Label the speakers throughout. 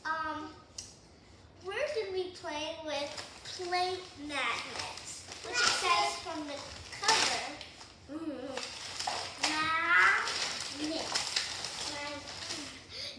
Speaker 1: um, we're going to be playing with plate magnets, which it says from the cover.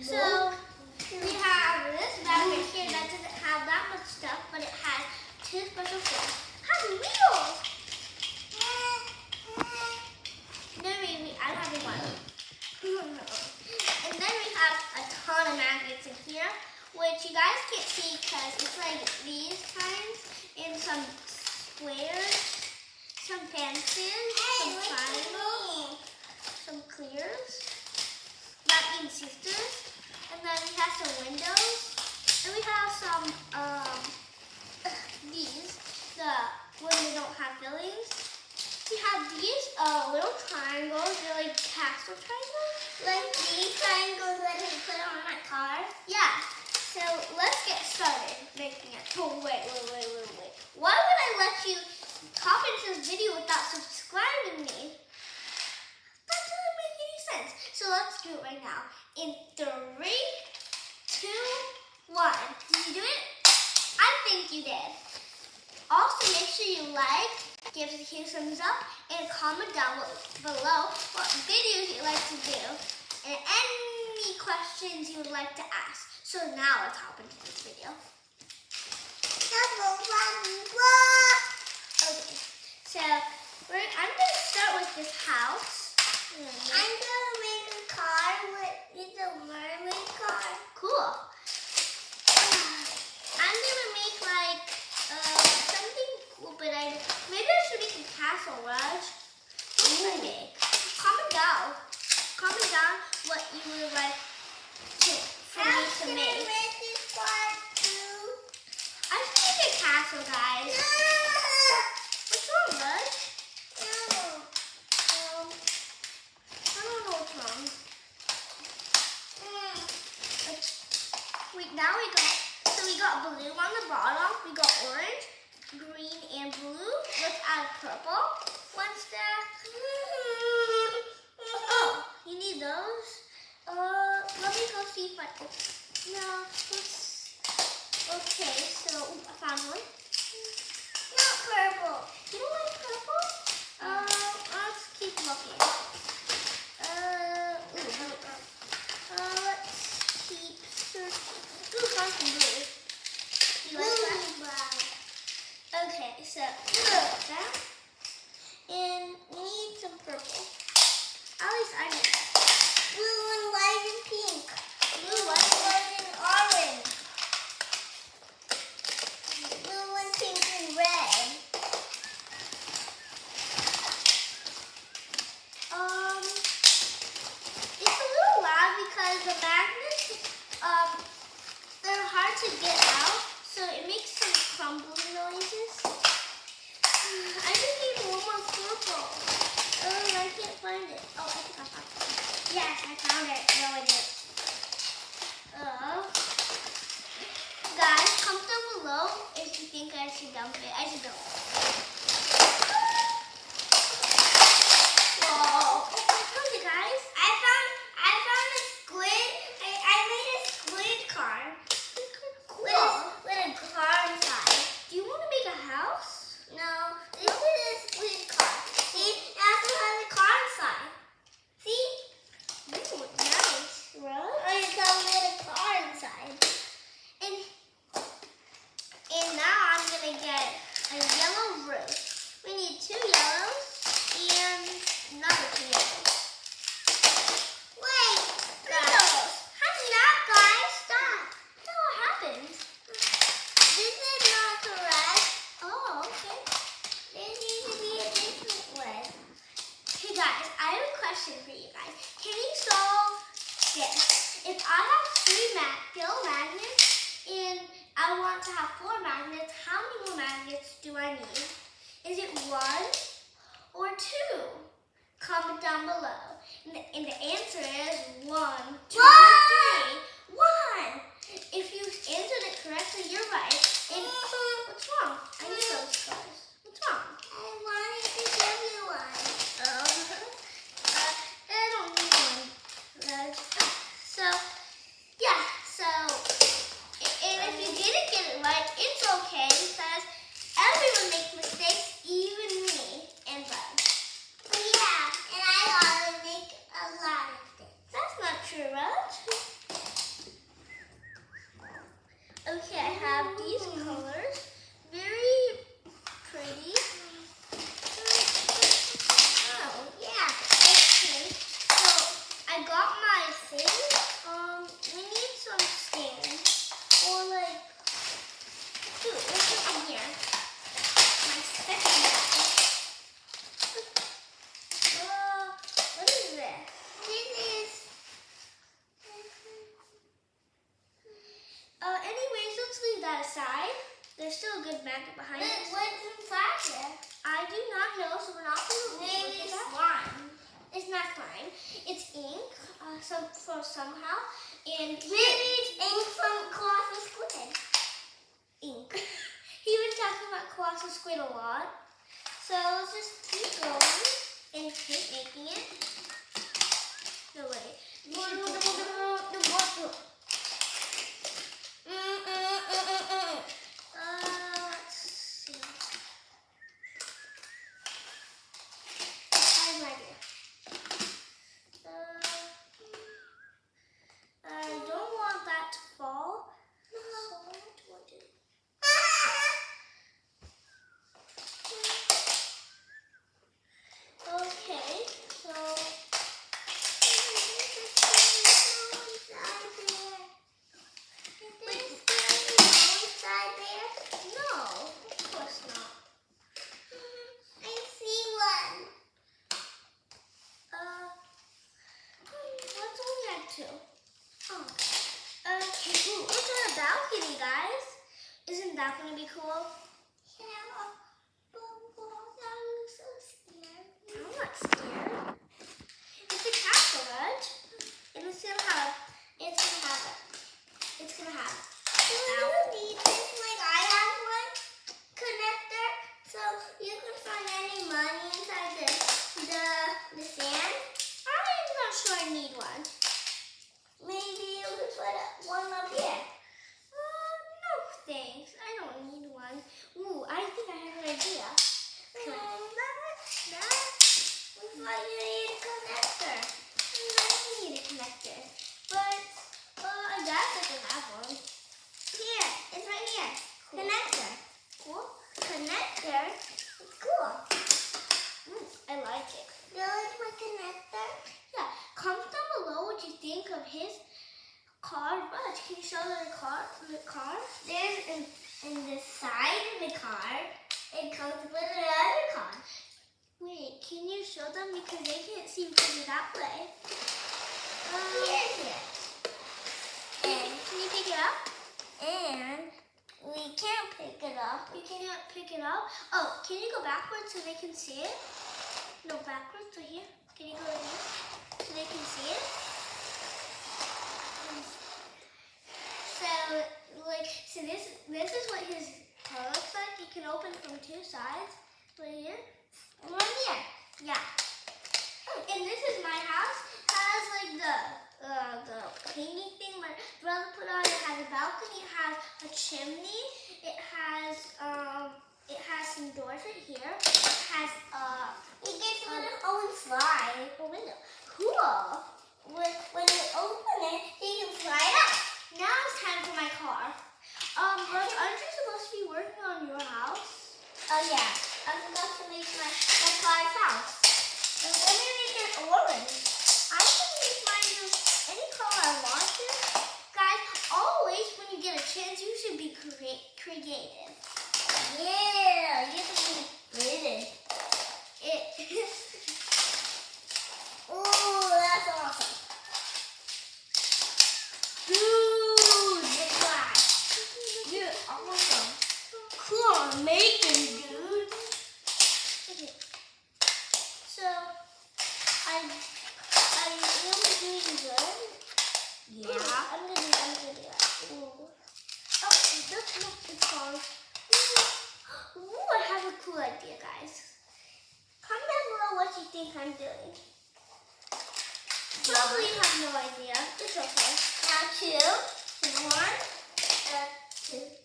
Speaker 1: So we have this magnet here that doesn't have that much stuff, but it has two special things. It has wheels. I'm having one. And then we have a ton of magnets in here, which you guys can't see because it's like these kinds, and some squares, some pencils, some triangles, some clears. That means sisters. And then we have some windows, and we have some these, when they don't have fillings. We have these little triangles. They're like castle triangles.
Speaker 2: Like these triangles that I put on my car?
Speaker 1: Yeah. So let's get started making it. Oh, wait. Why would I let you hop into this video without subscribing me? That doesn't make any sense. So let's do it right now. In 3, 2, 1. Did you do it? I think you did. Also, make sure you like, give us a huge thumbs up, and comment down below what videos you'd like to do, and any questions you would like to ask. So now let's hop into this video. Okay, so I'm going to start with this house.
Speaker 2: I'm going to make a car with a mermaid car.
Speaker 1: Cool. I'm going to make like something cool, but maybe I should make a castle, Raj. What should I make? Comment down what you would like for me to make.
Speaker 2: Make this car too?
Speaker 1: I should make a castle, guys. What's wrong, Raj? I don't know what's wrong. Now we got blue on the bottom. We got orange, green, and blue. Let's add purple. One stack. Oh, you need those? Let me go see if I can. No, okay, so I found one.
Speaker 2: Not purple.
Speaker 1: You don't like purple? Let's keep looking. Let's keep searching. Ooh, found some blue. You like that? Okay, so that. And we need some purple. At least I need that.
Speaker 2: Blue and white and pink.
Speaker 1: Blue, white,
Speaker 2: and orange. Blue and pink and red.
Speaker 1: It's a little loud because the magnets, they're hard to get out, so it makes some crumbling noises. I just need one more purple. I can't find it. Oh, I think I found it. Yes, I found it. No, I didn't. Guys, comment down below if you think I should dump it. I should dump it. Whoa. Oh, I found it, guys.
Speaker 2: I found a squid. I made a squid car.
Speaker 1: Cool.
Speaker 2: With a car inside.
Speaker 1: Do you want to make a house?
Speaker 2: No, this is a squid car. See, it also has a car inside. See?
Speaker 1: Ooh, nice. Right?
Speaker 2: It's all made a car inside.
Speaker 1: And now I'm going to get a yellow roof. We need 2 yellows and another 2 yellows.
Speaker 2: Wait,
Speaker 1: Guys, stop, guys. Stop. No, what happened?
Speaker 2: this is not correct.
Speaker 1: Oh, okay.
Speaker 2: This needs to be a different way.
Speaker 1: Hey, guys, I have a question for you guys. Can you solve this? If I have 3 yellow that aside. There's still a good magnet behind it.
Speaker 2: What's inside there?
Speaker 1: I do not know, so we're not going to
Speaker 2: Maybe
Speaker 1: look at
Speaker 2: it's
Speaker 1: that.
Speaker 2: slime.
Speaker 1: It's not slime. It's ink, somehow. And
Speaker 2: Maybe it's ink from Colossal Squid.
Speaker 1: ink. He was talking about Colossal Squid a lot. So let's just keep going and keep making it. No way. Let's see. I have an idea. I don't want that to fall. So what do I do? Okay, so no, of course not. Let's only add 2. Oh. Ooh, look at the balcony, guys. Isn't that gonna be cool? I'm not scared. It's a castle, right? And it's gonna have.
Speaker 2: I have one connector, so you can find any money inside the sand.
Speaker 1: I'm not sure I need one.
Speaker 2: Maybe you could put one up here.
Speaker 1: No, thanks. I don't need one. Ooh, I think I have an idea.
Speaker 2: Looks like you need a connector.
Speaker 1: I don't need a connector, but I guess I can have one.
Speaker 2: Here, it's right here.
Speaker 1: Cool.
Speaker 2: Connector.
Speaker 1: Cool.
Speaker 2: Connector? It's cool.
Speaker 1: I like it.
Speaker 2: You like my connector?
Speaker 1: Yeah. Comment down below what you think of his car. But can you show the car?
Speaker 2: There's in the side of the car, it comes with another car.
Speaker 1: Wait, can you show them because they can't see because you're that way?
Speaker 2: Here.
Speaker 1: Can you pick it up?
Speaker 2: And we can't pick it up.
Speaker 1: You can't pick it up. Oh, can you go backwards so they can see it? No, backwards to here. Can you go to here so they can see it? So this is what his car looks like. You can open from 2 sides. Right here.
Speaker 2: And one here.
Speaker 1: Yeah. And this is my house. It has like the painting thing my brother put on. It has a balcony. It has a chimney. It has some doors right here. It has
Speaker 2: It gets rid of own slide.
Speaker 1: a window. Cool.
Speaker 2: When you open it, you can slide up.
Speaker 1: Now it's time for my car. Brooke, aren't you supposed to be working on your house?
Speaker 2: Oh yeah, I forgot to make my car's house. And let me make it orange.
Speaker 1: I can make mine do any color I want to. Guys, always when you get a chance, you should be creative.
Speaker 2: Yeah, you can be creative. Ooh, that's awesome. Dude, this guy. You're awesome.
Speaker 1: Cool making, dude. Okay. So, I am doing good.
Speaker 2: Yeah.
Speaker 1: Ooh, I'm gonna do that. Ooh. Oh, this is called. Ooh, I have a cool idea, guys. Comment down below what you think I'm doing. Probably have no idea. It's okay.
Speaker 2: Now 2, 1, 2.